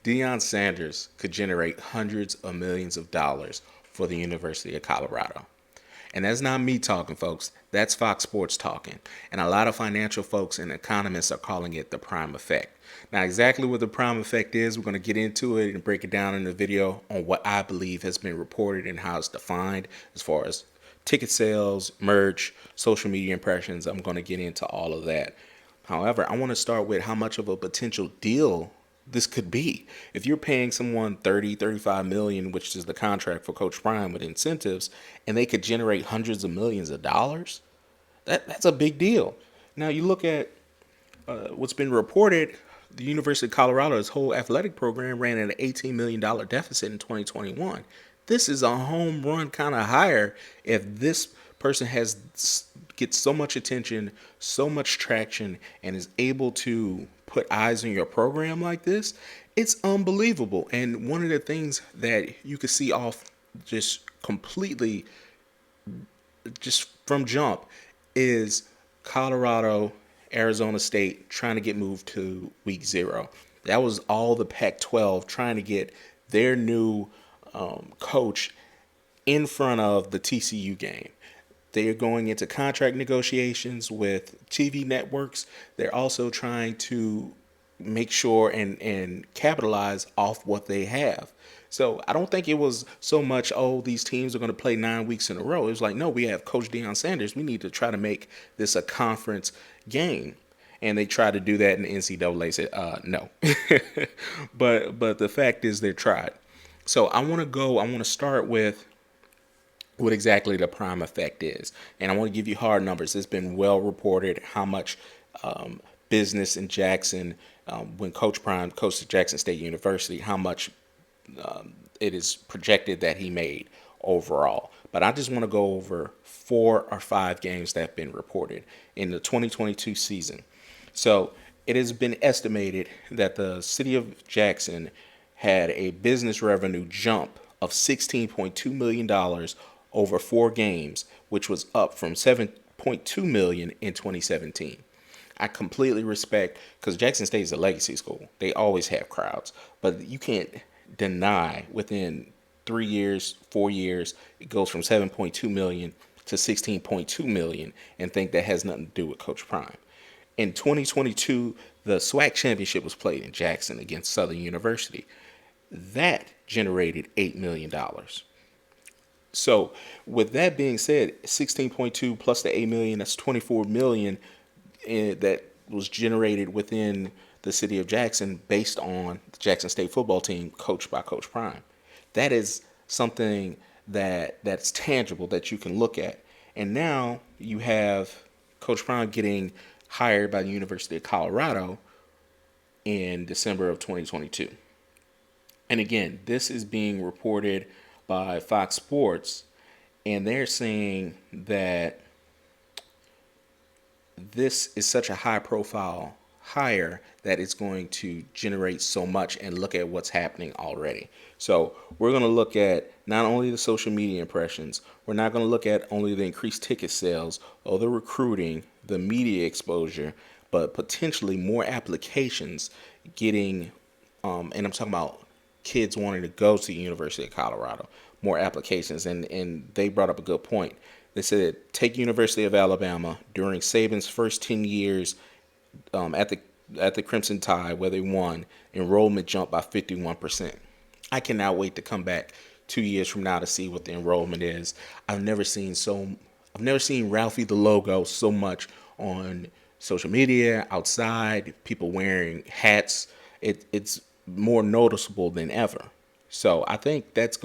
Deion Sanders could generate hundreds of millions of dollars for the University of Colorado. And that's not me talking, folks. That's Fox Sports talking. And a lot of financial folks and economists are calling it the prime effect. Now, exactly what the prime effect is, we're going to get into it and break it down in the video on what I believe has been reported and how it's defined as far as ticket sales, merch, social media impressions. I'm going to get into all of that. However, I want to start with how much of a potential deal this could be. If you're paying someone 30, 35 million, which is the contract for Coach Prime with incentives, and they could generate hundreds of millions of dollars, that's a big deal. Now you look at what's been reported. The University of Colorado's whole athletic program ran at an $18 million deficit in 2021. This is a home run kind of hire if this person gets so much attention, so much traction, and is able to put eyes on your program like this. It's unbelievable. And one of the things that you could see off just completely just from jump is Colorado, Arizona State trying to get moved to week 0. That was all the Pac-12 trying to get their new coach in front of the TCU game. They are going into contract negotiations with TV networks. They're also trying to make sure and capitalize off what they have. So I don't think it was so much, oh, these teams are going to play 9 weeks in a row. It was like, no, we have Coach Deion Sanders. We need to try to make this a conference game. And they tried to do that, and the NCAA said, no. but the fact is they tried. So I want to start with what exactly the prime effect is. And I want to give you hard numbers. It's been well reported how much business in Jackson, when Coach Prime coached at Jackson State University, how much it is projected that he made overall. But I just want to go over 4 or 5 games that have been reported in the 2022 season. So it has been estimated that the city of Jackson had a business revenue jump of $16.2 million over 4 games, which was up from $7.2 million in 2017. I completely respect, because Jackson State is a legacy school. They always have crowds, but you can't deny within 3 years, 4 years, it goes from 7.2 million to 16.2 million, and think that has nothing to do with Coach Prime. In 2022, the SWAC championship was played in Jackson against Southern University. That generated $8 million. So with that being said, 16.2 plus the 8 million, that's 24 million that was generated within the city of Jackson based on the Jackson State football team coached by Coach Prime. That is something that's tangible that you can look at. And now you have Coach Prime getting hired by the University of Colorado in December of 2022. And again, this is being reported by Fox Sports, and they're saying that this is such a high profile hire that it's going to generate so much, and look at what's happening already. So we're going to look at not only the social media impressions, we're not going to look at only the increased ticket sales or the recruiting, the media exposure, but potentially more applications getting, and I'm talking about kids wanting to go to the University of Colorado, more applications. And they brought up a good point. They said, take University of Alabama during Saban's first 10 years at the Crimson Tide, where they won, enrollment jumped by 51%. I cannot wait to come back 2 years from now to see what the enrollment is. I've never seen Ralphie the logo so much on social media, outside, people wearing hats. It's more noticeable than ever. So I think that's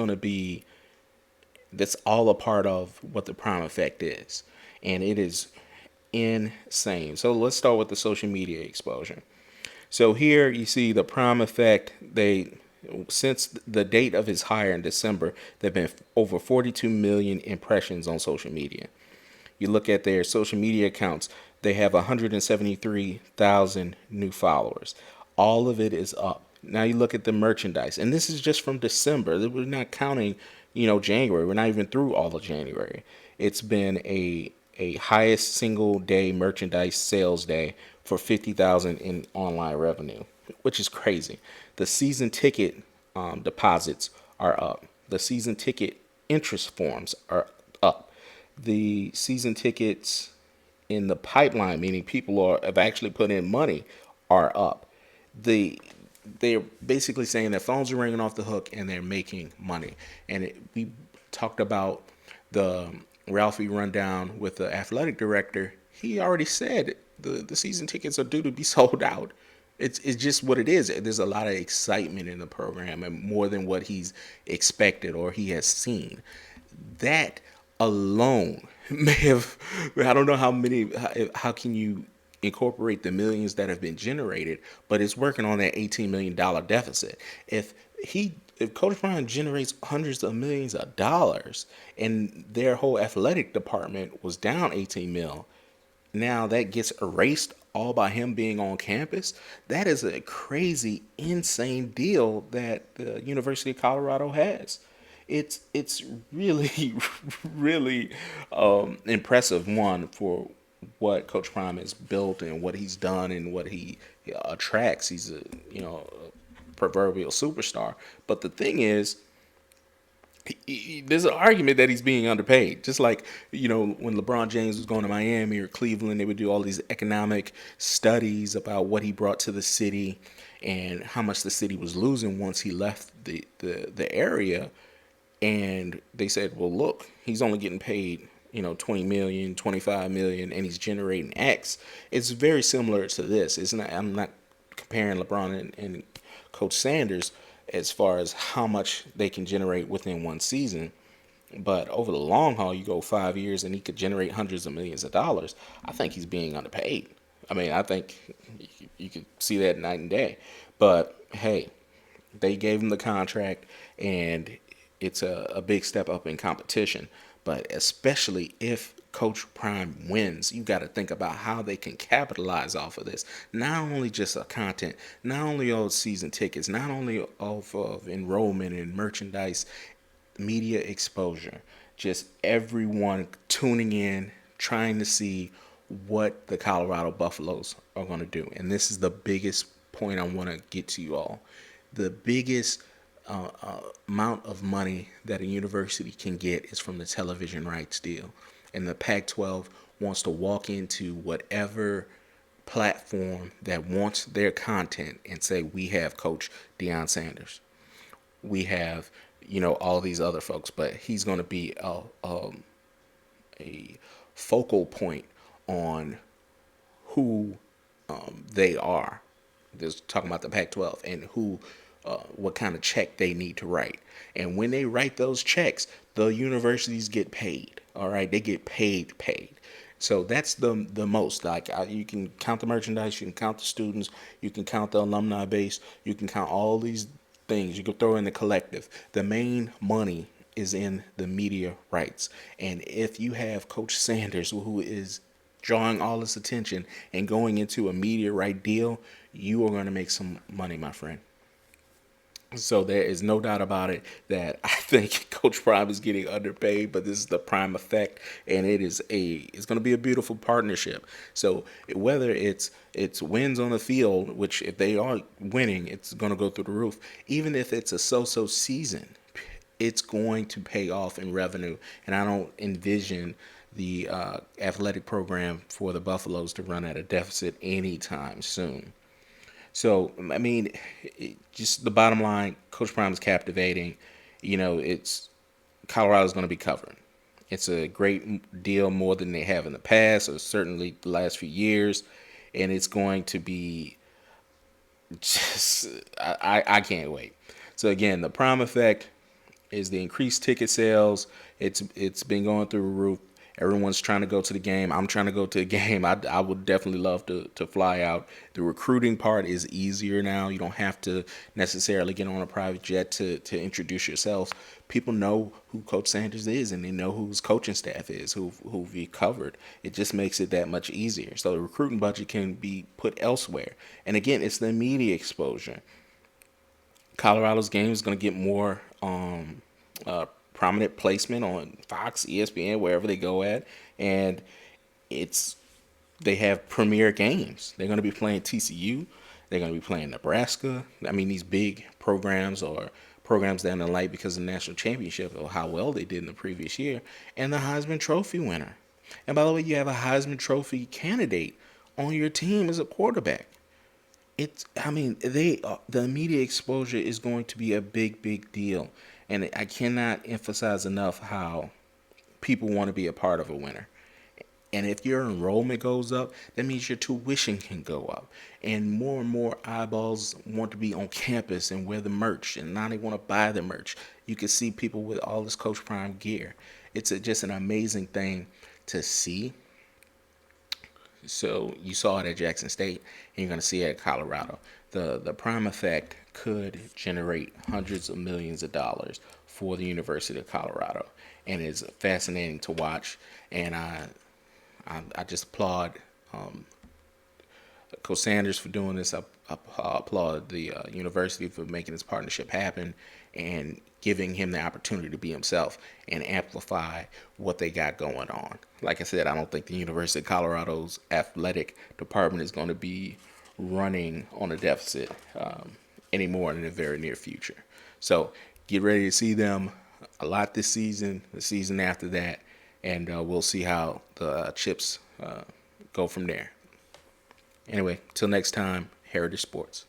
all a part of what the prime effect is. And it is insane. So let's start with the social media exposure. So here you see the prime effect. Since the date of his hire in December, there have been over 42 million impressions on social media. You look at their social media accounts, they have 173,000 new followers. All of it is up. Now you look at the merchandise, and this is just from December. We're not counting, January. We're not even through all of January. It's been a highest single day merchandise sales day for 50,000 in online revenue. which is crazy. The season ticket deposits are up. The season ticket interest forms are up. The season tickets in the pipeline, meaning people have actually put in money, are up. The they're basically saying their phones are ringing off the hook and they're making money. And we talked about the Ralphie rundown with the athletic director. He already said the season tickets are due to be sold out. It's just what it is. There's a lot of excitement in the program, and more than what he's expected or he has seen. That alone may have, I don't know how many, how can you incorporate the millions that have been generated, but it's working on that $18 million deficit. If Coach Prime generates hundreds of millions of dollars and their whole athletic department was down 18 mil, now that gets erased all by him being on campus. That is a crazy, insane deal that the University of Colorado has. It's really really impressive, one, for what Coach Prime has built and what he's done and what he attracts. He's a proverbial superstar. But the thing is, there's an argument that he's being underpaid. Just like, when LeBron James was going to Miami or Cleveland, they would do all these economic studies about what he brought to the city and how much the city was losing once he left the area. And they said, well, look, he's only getting paid, 20 million, 25 million, and he's generating X. It's very similar to this. I'm not comparing LeBron and Coach Sanders as far as how much they can generate within one season. But over the long haul, you go 5 years and he could generate hundreds of millions of dollars. I think he's being underpaid. I mean, I think you could see that night and day. But hey, they gave him the contract, and it's a big step up in competition. But especially if Coach Prime wins, you got to think about how they can capitalize off of this. Not only just content, not only off season tickets, not only off of enrollment and merchandise, media exposure. Just everyone tuning in, trying to see what the Colorado Buffaloes are going to do. And this is the biggest point I want to get to you all. The biggest amount of money that a university can get is from the television rights deal. And the Pac-12 wants to walk into whatever platform that wants their content and say, we have Coach Deion Sanders. We have, all these other folks, but he's going to be a focal point on who they are. There's talking about the Pac-12 and what kind of check they need to write. And when they write those checks, the universities get paid. All right, they get paid. So that's the most. Like, you can count the merchandise, you can count the students, you can count the alumni base, you can count all these things. You can throw in the collective. The main money is in the media rights. And if you have Coach Sanders, who is drawing all this attention and going into a media right deal, you are going to make some money, my friend. So there is no doubt about it that I think Coach Prime is getting underpaid, but this is the Prime effect, and it's going to be a beautiful partnership. So whether it's wins on the field, which if they are winning, it's going to go through the roof. Even if it's a so-so season, it's going to pay off in revenue, and I don't envision the athletic program for the Buffaloes to run at a deficit anytime soon. So, I mean, just the bottom line, Coach Prime is captivating. It's Colorado's going to be covered. It's a great deal, more than they have in the past, or certainly the last few years. And it's going to be just, I can't wait. So, again, the Prime effect is the increased ticket sales. It's been going through the roof. Everyone's trying to go to the game. I'm trying to go to the game. I would definitely love to fly out. The recruiting part is easier now. You don't have to necessarily get on a private jet to introduce yourself. People know who Coach Sanders is, and they know who his coaching staff is, who he covered. It just makes it that much easier. So the recruiting budget can be put elsewhere. And again, it's the media exposure. Colorado's game is going to get more prominent placement on Fox, ESPN, wherever they go at, and they have premier games. They're going to be playing TCU. They're going to be playing Nebraska. I mean, these big programs or programs down the light because of the national championship or how well they did in the previous year, and the Heisman Trophy winner. And by the way, you have a Heisman Trophy candidate on your team as a quarterback. I mean, the media exposure is going to be a big deal. And I cannot emphasize enough how people want to be a part of a winner. And if your enrollment goes up, that means your tuition can go up. And more eyeballs want to be on campus and wear the merch. And now they want to buy the merch. You can see people with all this Coach Prime gear. It's just an amazing thing to see. So you saw it at Jackson State, and you're going to see it at Colorado. The prime effect could generate hundreds of millions of dollars for the University of Colorado, and it's fascinating to watch. And I just applaud Coach Sanders for doing this. I applaud the university for making this partnership happen and giving him the opportunity to be himself and amplify what they got going on. Like I said, I don't think the University of Colorado's athletic department is going to be running on a deficit anymore in the very near future. So get ready to see them a lot this season, the season after that, and we'll see how the chips go from there. Anyway, till next time, Heritage Sports.